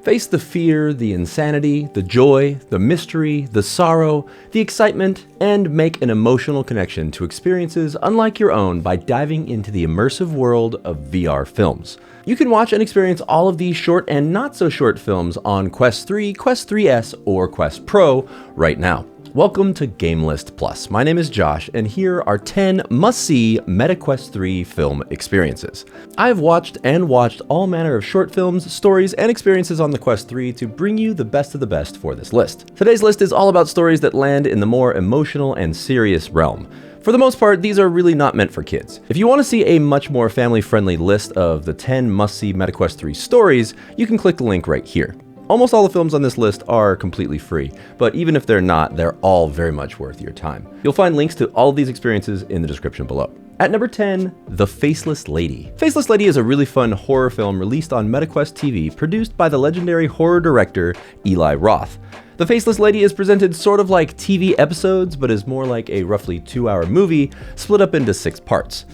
Face the fear, the insanity, the joy, the mystery, the sorrow, the excitement, and make an emotional connection to experiences unlike your own by diving into the immersive world of VR films. You can watch and experience all of these short and not so short films on Quest 3, Quest 3S, or Quest Pro right now. Welcome to GameList Plus. My name is Josh, and here are 10 must-see MetaQuest 3 film experiences. I've watched all manner of short films, stories, and experiences on the Quest 3 to bring you the best of the best for this list. Today's list is all about stories that land in the more emotional and serious realm. For the most part, these are really not meant for kids. If you want to see a much more family-friendly list of the 10 must-see MetaQuest 3 stories, you can click the link right here. Almost all the films on this list are completely free, but even if they're not, they're all very much worth your time. You'll find links to all of these experiences in the description below. At number 10, The Faceless Lady. Faceless Lady is a really fun horror film released on MetaQuest TV, produced by the legendary horror director Eli Roth. The Faceless Lady is presented sort of like TV episodes, but is more like a roughly 2-hour movie split up into 6 parts.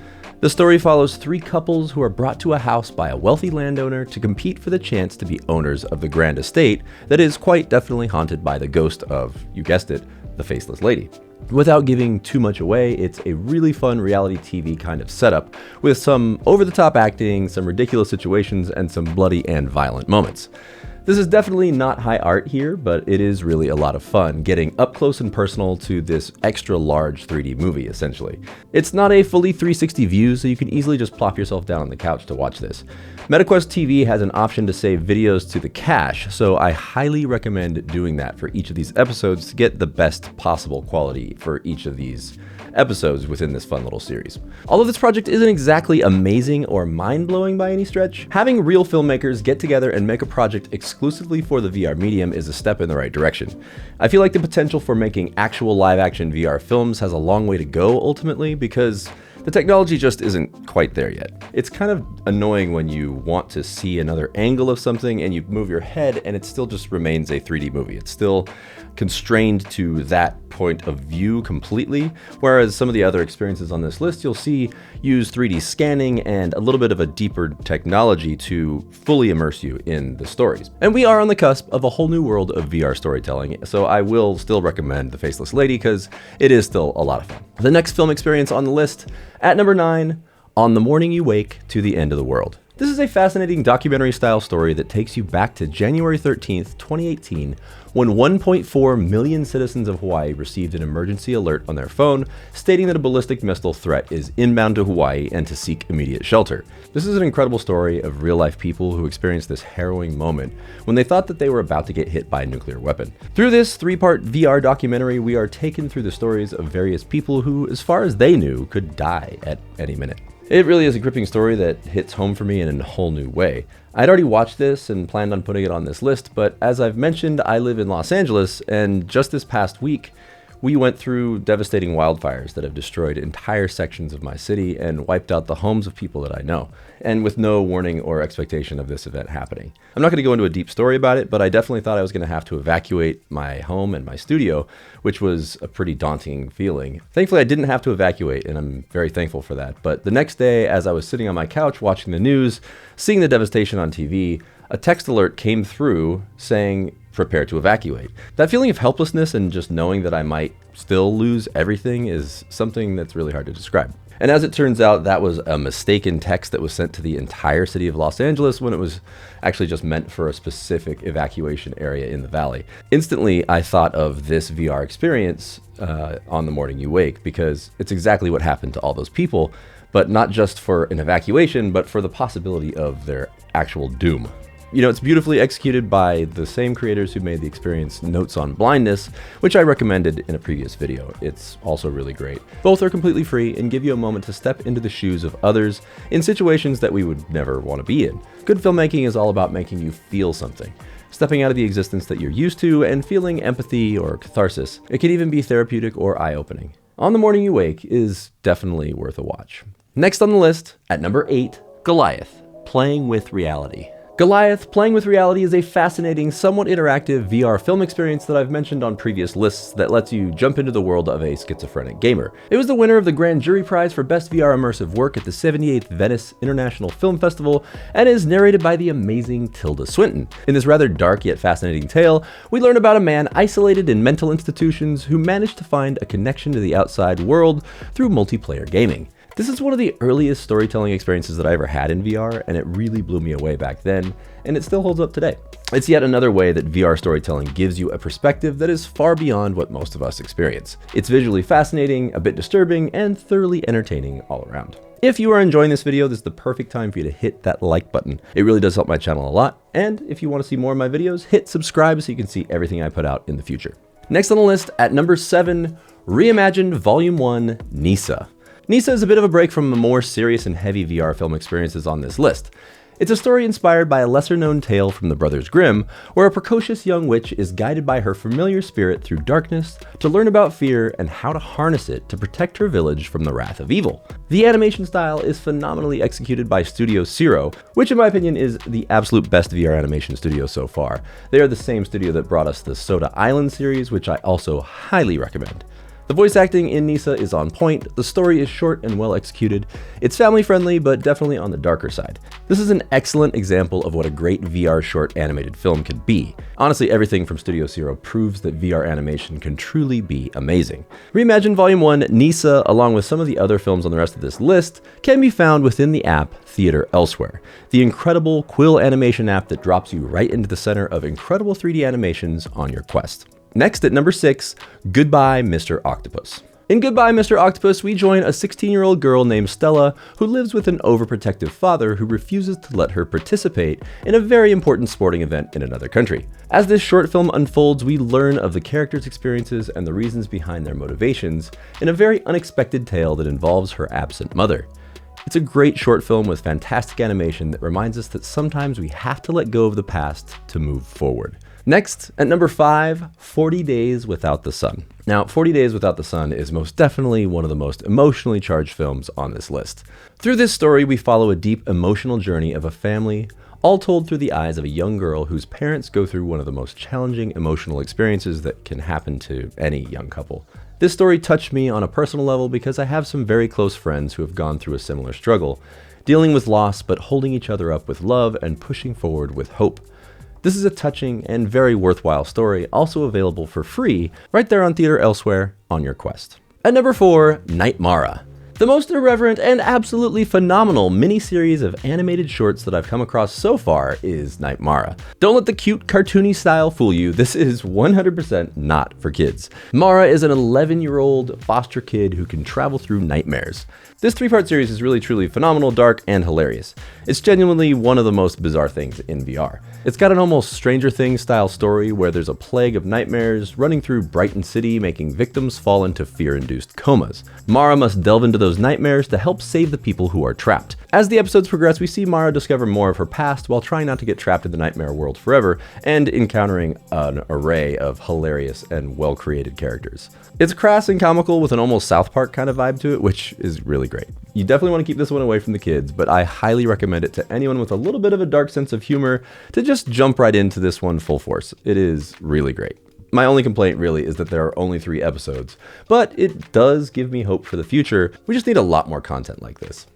The story follows 3 couples who are brought to a house by a wealthy landowner to compete for the chance to be owners of the grand estate that is quite definitely haunted by the ghost of, you guessed it, the Faceless Lady. Without giving too much away, it's a really fun reality TV kind of setup, with some over-the-top acting, some ridiculous situations, and some bloody and violent moments. This is definitely not high art here, but it is really a lot of fun getting up close and personal to this extra large 3D movie, essentially. It's not a fully 360 view, so you can easily just plop yourself down on the couch to watch this. MetaQuest TV has an option to save videos to the cache, so I highly recommend doing that for each of these episodes to get the best possible quality for each of these episodes within this fun little series. Although this project isn't exactly amazing or mind-blowing by any stretch, having real filmmakers get together and make a project exclusively for the VR medium is a step in the right direction. I feel like the potential for making actual live-action VR films has a long way to go ultimately, because the technology just isn't quite there yet. It's kind of annoying when you want to see another angle of something and you move your head and it still just remains a 3D movie. It's still constrained to that point of view completely, whereas some of the other experiences on this list you'll see use 3D scanning and a little bit of a deeper technology to fully immerse you in the stories. And we are on the cusp of a whole new world of VR storytelling, so I will still recommend The Faceless Lady because it is still a lot of fun. The next film experience on the list, at number 9, On the Morning You Wake to the End of the World. This is a fascinating documentary-style story that takes you back to January 13th, 2018, when 1.4 million citizens of Hawaii received an emergency alert on their phone stating that a ballistic missile threat is inbound to Hawaii and to seek immediate shelter. This is an incredible story of real-life people who experienced this harrowing moment when they thought that they were about to get hit by a nuclear weapon. Through this 3-part VR documentary, we are taken through the stories of various people who, as far as they knew, could die at any minute. It really is a gripping story that hits home for me in a whole new way. I'd already watched this and planned on putting it on this list, but as I've mentioned, I live in Los Angeles, and just this past week, we went through devastating wildfires that have destroyed entire sections of my city and wiped out the homes of people that I know, and with no warning or expectation of this event happening. I'm not going to go into a deep story about it, but I definitely thought I was going to have to evacuate my home and my studio, which was a pretty daunting feeling. Thankfully, I didn't have to evacuate, and I'm very thankful for that. But the next day, as I was sitting on my couch watching the news, seeing the devastation on TV, a text alert came through saying, "Prepare to evacuate." That feeling of helplessness and just knowing that I might still lose everything is something that's really hard to describe. And as it turns out, that was a mistaken text that was sent to the entire city of Los Angeles when it was actually just meant for a specific evacuation area in the valley. Instantly, I thought of this VR experience on the morning you wake, because it's exactly what happened to all those people, but not just for an evacuation, but for the possibility of their actual doom. You know, it's beautifully executed by the same creators who made the experience Notes on Blindness, which I recommended in a previous video. It's also really great. Both are completely free and give you a moment to step into the shoes of others in situations that we would never want to be in. Good filmmaking is all about making you feel something, stepping out of the existence that you're used to and feeling empathy or catharsis. It can even be therapeutic or eye-opening. On the Morning You Wake is definitely worth a watch. Next on the list, at number 8, Goliath, Playing with Reality. Goliath, playing with reality, is a fascinating, somewhat interactive VR film experience that I've mentioned on previous lists that lets you jump into the world of a schizophrenic gamer. It was the winner of the Grand Jury Prize for Best VR Immersive Work at the 78th Venice International Film Festival and is narrated by the amazing Tilda Swinton. In this rather dark yet fascinating tale, we learn about a man isolated in mental institutions who managed to find a connection to the outside world through multiplayer gaming. This is one of the earliest storytelling experiences that I ever had in VR, and it really blew me away back then, and it still holds up today. It's yet another way that VR storytelling gives you a perspective that is far beyond what most of us experience. It's visually fascinating, a bit disturbing, and thoroughly entertaining all around. If you are enjoying this video, this is the perfect time for you to hit that like button. It really does help my channel a lot, and if you want to see more of my videos, hit subscribe so you can see everything I put out in the future. Next on the list, at number 7, Reimagined Volume 1, Nyssa. Nyssa is a bit of a break from the more serious and heavy VR film experiences on this list. It's a story inspired by a lesser-known tale from the Brothers Grimm, where a precocious young witch is guided by her familiar spirit through darkness to learn about fear and how to harness it to protect her village from the wrath of evil. The animation style is phenomenally executed by Studio Zero, which in my opinion is the absolute best VR animation studio so far. They are the same studio that brought us the Soda Island series, which I also highly recommend. The voice acting in Nyssa is on point, the story is short and well executed, it's family friendly but definitely on the darker side. This is an excellent example of what a great VR short animated film could be. Honestly, everything from Studio Zero proves that VR animation can truly be amazing. Reimagined Volume 1, Nyssa, along with some of the other films on the rest of this list, can be found within the app Theater Elsewhere, the incredible Quill animation app that drops you right into the center of incredible 3D animations on your Quest. Next, at number 6, Goodbye, Mr. Octopus. In Goodbye, Mr. Octopus, we join a 16-year-old girl named Stella who lives with an overprotective father who refuses to let her participate in a very important sporting event in another country. As this short film unfolds, we learn of the characters' experiences and the reasons behind their motivations in a very unexpected tale that involves her absent mother. It's a great short film with fantastic animation that reminds us that sometimes we have to let go of the past to move forward. Next, at number 5, 40 Days Without the Sun. Now, 40 Days Without the Sun is most definitely one of the most emotionally charged films on this list. Through this story, we follow a deep emotional journey of a family, all told through the eyes of a young girl whose parents go through one of the most challenging emotional experiences that can happen to any young couple. This story touched me on a personal level because I have some very close friends who have gone through a similar struggle, dealing with loss but holding each other up with love and pushing forward with hope. This is a touching and very worthwhile story, also available for free right there on Theater Elsewhere on your Quest. At number 4, NightMara. The most irreverent and absolutely phenomenal mini-series of animated shorts that I've come across so far is NightMara. Don't let the cute cartoony style fool you, this is 100% not for kids. Mara is an 11-year-old foster kid who can travel through nightmares. This 3-part series is really truly phenomenal, dark, and hilarious. It's genuinely one of the most bizarre things in VR. It's got an almost Stranger Things style story where there's a plague of nightmares running through Brighton City, making victims fall into fear-induced comas. Mara must delve into those nightmares to help save the people who are trapped. As the episodes progress, we see Mara discover more of her past while trying not to get trapped in the nightmare world forever and encountering an array of hilarious and well-created characters. It's crass and comical with an almost South Park kind of vibe to it, which is really great. You definitely want to keep this one away from the kids, but I highly recommend it to anyone with a little bit of a dark sense of humor to just jump right into this one full force. It is really great. My only complaint really is that there are only 3 episodes, but it does give me hope for the future. We just need a lot more content like this.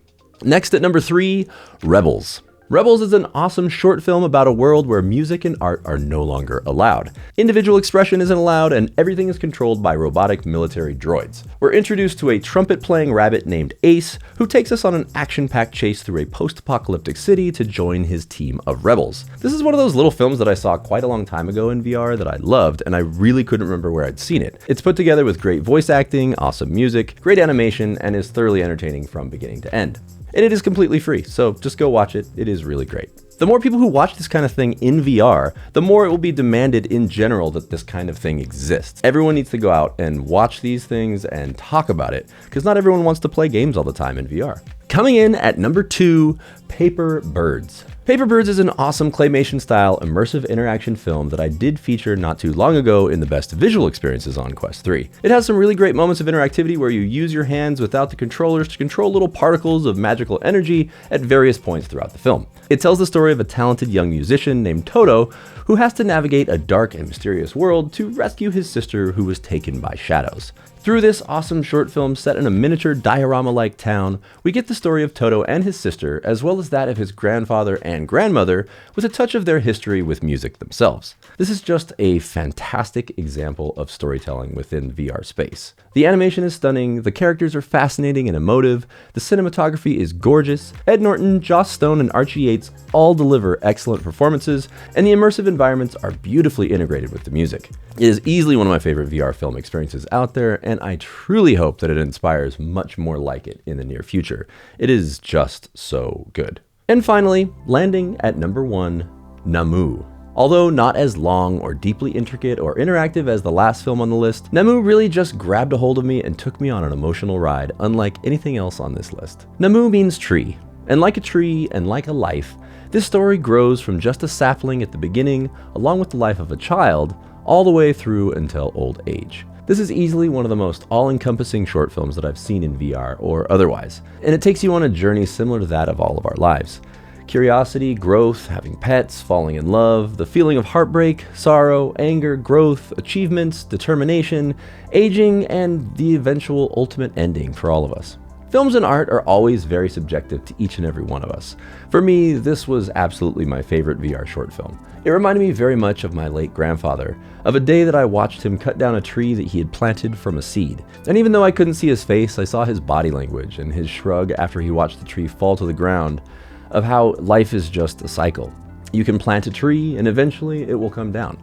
Next at number 3, Rebels. Rebels is an awesome short film about a world where music and art are no longer allowed. Individual expression isn't allowed and everything is controlled by robotic military droids. We're introduced to a trumpet-playing rabbit named Ace, who takes us on an action-packed chase through a post-apocalyptic city to join his team of rebels. This is one of those little films that I saw quite a long time ago in VR that I loved, and I really couldn't remember where I'd seen it. It's put together with great voice acting, awesome music, great animation, and is thoroughly entertaining from beginning to end. And it is completely free, so just go watch it. It is really great. The more people who watch this kind of thing in VR, the more it will be demanded in general that this kind of thing exists. Everyone needs to go out and watch these things and talk about it, because not everyone wants to play games all the time in VR. Coming in at number 2, Paper Birds. Paper Birds is an awesome claymation-style immersive interaction film that I did feature not too long ago in the best visual experiences on Quest 3. It has some really great moments of interactivity where you use your hands without the controllers to control little particles of magical energy at various points throughout the film. It tells the story of a talented young musician named Toto who has to navigate a dark and mysterious world to rescue his sister who was taken by shadows. Through this awesome short film set in a miniature diorama-like town, we get the story of Toto and his sister, as well as that of his grandfather and grandmother, with a touch of their history with music themselves. This is just a fantastic example of storytelling within VR space. The animation is stunning, the characters are fascinating and emotive, the cinematography is gorgeous, Ed Norton, Joss Stone, and Archie Yates all deliver excellent performances, and the immersive environments are beautifully integrated with the music. It is easily one of my favorite VR film experiences out there, and I truly hope that it inspires much more like it in the near future. It is just so good. And finally, landing at number 1, Namoo. Although not as long or deeply intricate or interactive as the last film on the list, Namoo really just grabbed a hold of me and took me on an emotional ride unlike anything else on this list. Namoo means tree, and like a tree and like a life, this story grows from just a sapling at the beginning, along with the life of a child, all the way through until old age. This is easily one of the most all-encompassing short films that I've seen in VR or otherwise, and it takes you on a journey similar to that of all of our lives. Curiosity, growth, having pets, falling in love, the feeling of heartbreak, sorrow, anger, growth, achievements, determination, aging, and the eventual ultimate ending for all of us. Films and art are always very subjective to each and every one of us. For me, this was absolutely my favorite VR short film. It reminded me very much of my late grandfather, of a day that I watched him cut down a tree that he had planted from a seed. And even though I couldn't see his face, I saw his body language and his shrug after he watched the tree fall to the ground, of how life is just a cycle. You can plant a tree and eventually it will come down.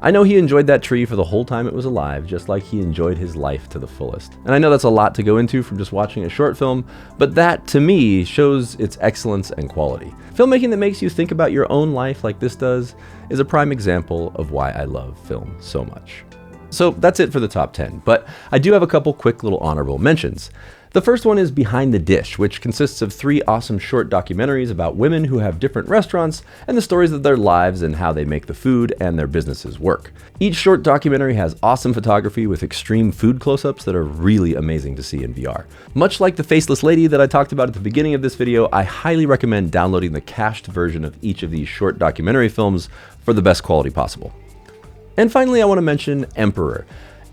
I know he enjoyed that tree for the whole time it was alive, just like he enjoyed his life to the fullest. And I know that's a lot to go into from just watching a short film, but that, to me, shows its excellence and quality. Filmmaking that makes you think about your own life like this does is a prime example of why I love film so much. So that's it for the top 10, but I do have a couple quick little honorable mentions. The first one is Behind the Dish, which consists of 3 awesome short documentaries about women who have different restaurants and the stories of their lives and how they make the food and their businesses work. Each short documentary has awesome photography with extreme food close-ups that are really amazing to see in VR. Much like the Faceless Lady that I talked about at the beginning of this video, I highly recommend downloading the cached version of each of these short documentary films for the best quality possible. And finally, I want to mention Emperor,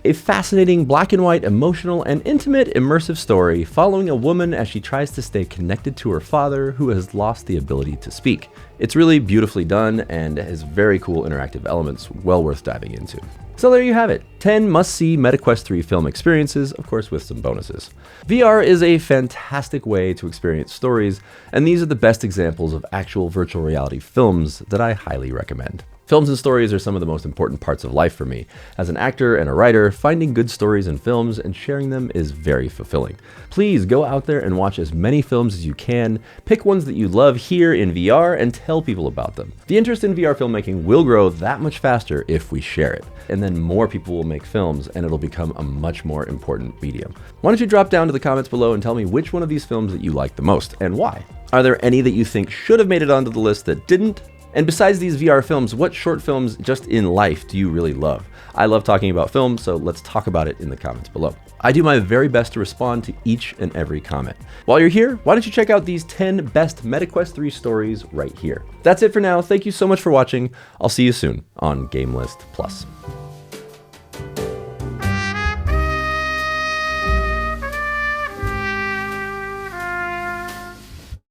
a fascinating black and white, emotional, and intimate immersive story following a woman as she tries to stay connected to her father who has lost the ability to speak. It's really beautifully done and has very cool interactive elements well worth diving into. So there you have it, 10 must-see MetaQuest 3 film experiences, of course with some bonuses. VR is a fantastic way to experience stories, and these are the best examples of actual virtual reality films that I highly recommend. Films and stories are some of the most important parts of life for me. As an actor and a writer, finding good stories in films and sharing them is very fulfilling. Please go out there and watch as many films as you can, pick ones that you love here in VR, and tell people about them. The interest in VR filmmaking will grow that much faster if we share it, and then more people will make films and it'll become a much more important medium. Why don't you drop down to the comments below and tell me which one of these films that you like the most, and why? Are there any that you think should have made it onto the list that didn't? And besides these VR films, what short films just in life do you really love? I love talking about films, so let's talk about it in the comments below. I do my very best to respond to each and every comment. While you're here, why don't you check out these 10 best MetaQuest 3 stories right here. That's it for now. Thank you so much for watching. I'll see you soon on GameList Plus.